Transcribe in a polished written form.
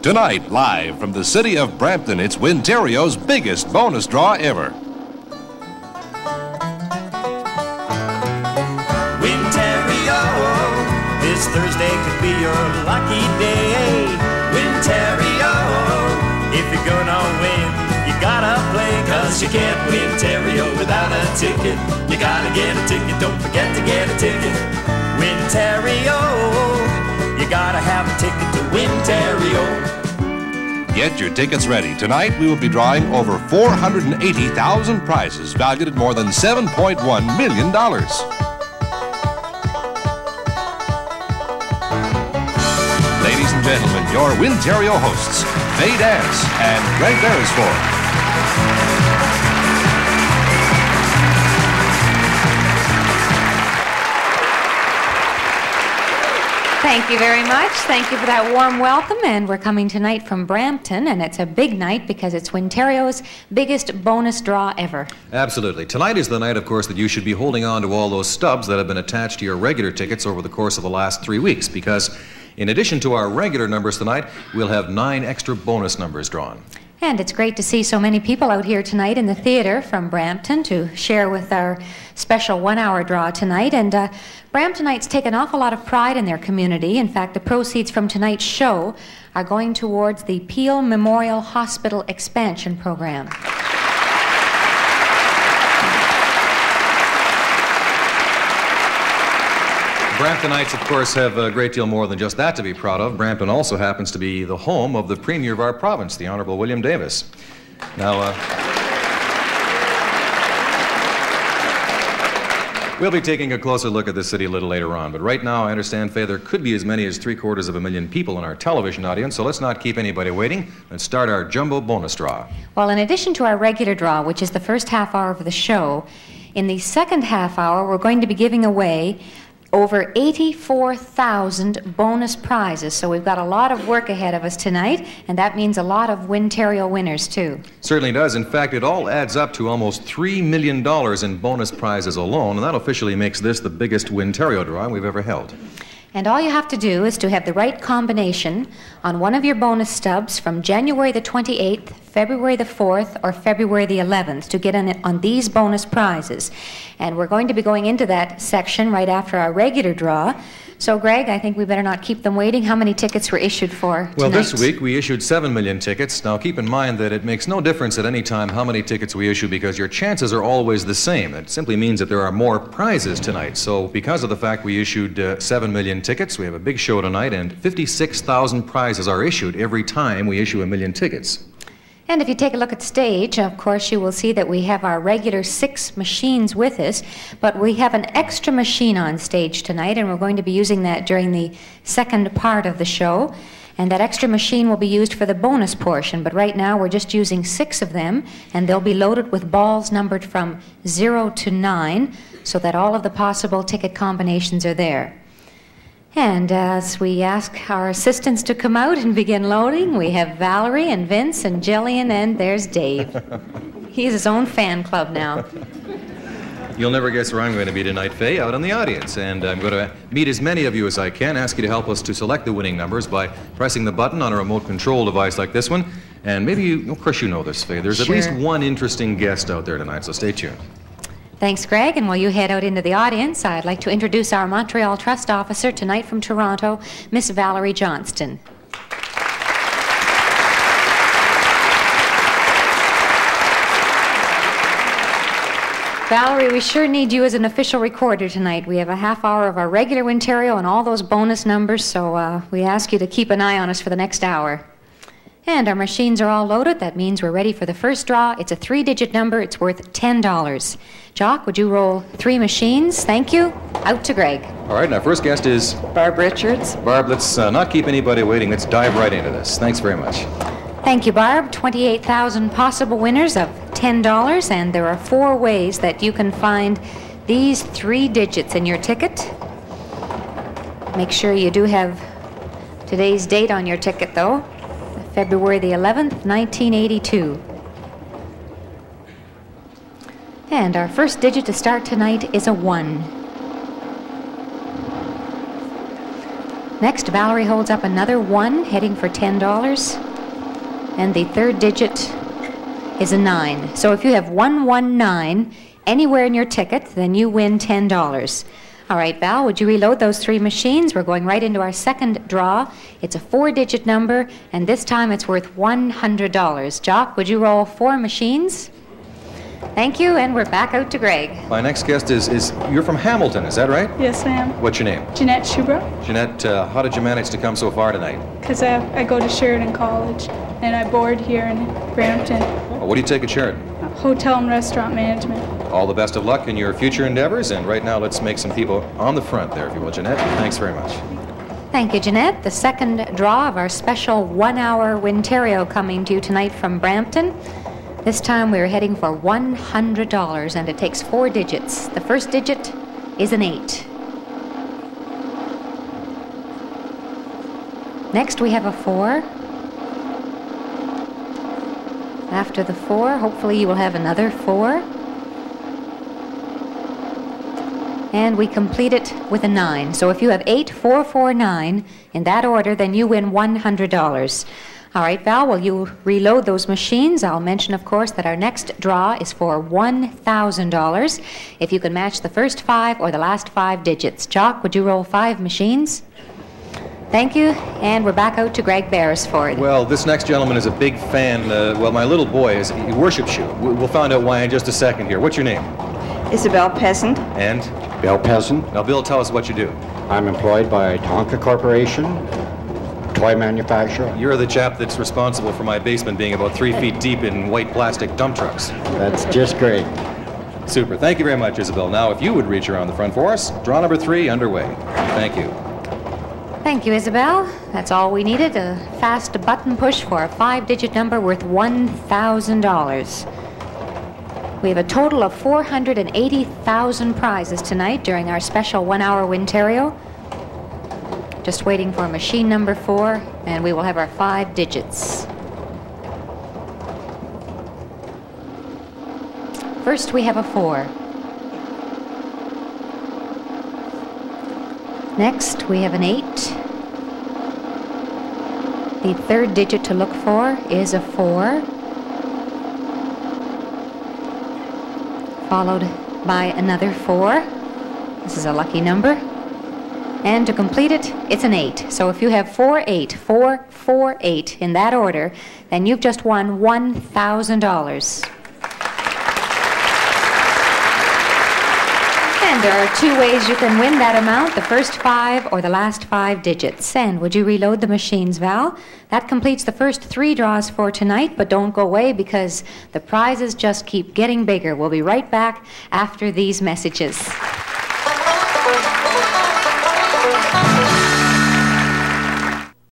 Tonight, live from the city of Brampton, it's Wintario's biggest bonus draw ever. Wintario, this Thursday could be your lucky day. Wintario, if you're gonna win, you gotta play, 'cause you can't win Wintario without a ticket. You gotta get a ticket, don't forget to get a ticket. Wintario, you gotta have a ticket to Wintario. Get your tickets ready. Tonight, we will be drawing over 480,000 prizes valued at more than $7.1 million. Ladies and gentlemen, your Wintario hosts, Faye Dance and Beresford. Thank you very much. Thank you for that warm welcome. And we're coming tonight from Brampton, and it's a big night because it's Wintario's biggest bonus draw ever. Absolutely. Tonight is the night, of course, that you should be holding on to all those stubs that have been attached to your regular tickets over the course of the last 3 weeks, because in addition to our regular numbers tonight, we'll have 9 extra bonus numbers drawn. And it's great to see so many people out here tonight in the theater from Brampton to share with our special 1-hour draw tonight. And Bramptonites take an awful lot of pride in their community. In fact, the proceeds from tonight's show are going towards the Peel Memorial Hospital expansion program. Bramptonites, of course, have a great deal more than just that to be proud of. Brampton also happens to be the home of the Premier of our province, the Honorable William Davis. Now, we'll be taking a closer look at this city a little later on, but right now I understand, Faye, there could be as many as 750,000 people in our television audience, so let's not keep anybody waiting. Let's start our jumbo bonus draw. Well, in addition to our regular draw, which is the first half hour of the show, in the second half hour we're going to be giving away over 84,000 bonus prizes. So we've got a lot of work ahead of us tonight, and that means a lot of Wintario winners, too. Certainly does. In fact, it all adds up to almost $3 million in bonus prizes alone, and that officially makes this the biggest Wintario draw we've ever held. And all you have to do is to have the right combination on one of your bonus stubs from January the 28th, February the 4th, or February the 11th to get on these bonus prizes. And we're going to be going into that section right after our regular draw. So, Greg, I think we better not keep them waiting. How many tickets were issued for tonight? Well, this week we issued 7 million tickets. Now, keep in mind that it makes no difference at any time how many tickets we issue because your chances are always the same. It simply means that there are more prizes tonight. So, because of the fact we issued 7 million tickets, we have a big show tonight, and 56,000 prizes are issued every time we issue 1 million tickets. And if you take a look at stage, of course, you will see that we have our regular 6 machines with us, but we have an extra machine on stage tonight, and we're going to be using that during the second part of the show. And that extra machine will be used for the bonus portion, but right now we're just using 6 of them, and they'll be loaded with balls numbered from 0 to 9, so that all of the possible ticket combinations are there. And as we ask our assistants to come out and begin loading, we have Valerie and Vince and Jillian, and there's Dave. He has his own fan club now. You'll never guess where I'm going to be tonight, Faye, out in the audience. And I'm going to meet as many of you as I can, ask you to help us to select the winning numbers by pressing the button on a remote control device like this one. And maybe you, of course you know this, Faye. There's Sure. at least one interesting guest out there tonight, so stay tuned. Thanks, Greg. And while you head out into the audience, I'd like to introduce our Montreal Trust officer tonight from Toronto, Miss Valerie Johnston. Valerie, we sure need you as an official recorder tonight. We have a half hour of our regular Wintario and all those bonus numbers, so we ask you to keep an eye on us for the next hour. And our machines are all loaded. That means we're ready for the first draw. It's a 3-digit number. It's worth $10. Jock, would you roll 3 machines? Thank you. Out to Greg. All right, and our first guest is Barb Richards. Barb. Let's not keep anybody waiting. Let's dive right into this. Thanks very much. Thank you, Barb. 28,000 possible winners of $10, and there are 4 ways that you can find these 3 digits in your ticket. Make sure you do have today's date on your ticket, though. February the 11th, 1982. And our first digit to start tonight is a 1. Next, Valerie holds up another 1, heading for $10. And the third digit is a 9. So if you have 119 anywhere in your ticket, then you win $10. All right, Val, would you reload those 3 machines? We're going right into our second draw. It's a 4-digit number, and this time it's worth $100. Jock, would you roll 4 machines? Thank you, and we're back out to Greg. My next guest is you're from Hamilton, is that right? Yes, I am. What's your name? Jeanette Schubro. Jeanette, how did you manage to come so far tonight? Because I go to Sheridan College, and I board here in Brampton. Oh, what do you take at Sheridan? Hotel and restaurant management. All the best of luck in your future endeavors, and right now let's make some people on the front there, if you will, Jeanette. Thanks very much. Thank you, Jeanette. The second draw of our special 1-hour Wintario coming to you tonight from Brampton. This time we're heading for $100, and it takes 4 digits. The first digit is an 8. Next we have a 4. After the 4, hopefully you will have another 4. And we complete it with a 9. So if you have 8, 4, 4, 9 in that order, then you win $100. All right, Val, will you reload those machines? I'll mention, of course, that our next draw is for $1,000 if you can match the first 5 or the last 5 digits. Jock, would you roll 5 machines? Thank you, and we're back out to Greg Beresford. Well, this next gentleman is a big fan. Well, my little boy, he worships you. We'll find out why in just a second here. What's your name? Isabel Peasant. And? Bill Peasant. Now, Bill, tell us what you do. I'm employed by Tonka Corporation, toy manufacturer. You're the chap that's responsible for my basement being about 3 feet deep in white plastic dump trucks. That's just great. Super. Thank you very much, Isabel. Now, if you would reach around the front for us, draw number 3 underway. Thank you. Thank you, Isabel. That's all we needed, a fast button push for a 5-digit number worth $1,000. We have a total of 480,000 prizes tonight during our special 1-hour Wintario. Just waiting for machine number 4, and we will have our 5 digits. First, we have a 4. Next, we have an 8. The third digit to look for is a 4, followed by another 4. This is a lucky number. And to complete it, it's an 8. So if you have 4, 8, 4, 4, 8 in that order, then you've just won $1,000. And there are 2 ways you can win that amount, the first 5 or the last 5 digits. And would you reload the machines, Val? That completes the first 3 draws for tonight, but don't go away because the prizes just keep getting bigger. We'll be right back after these messages.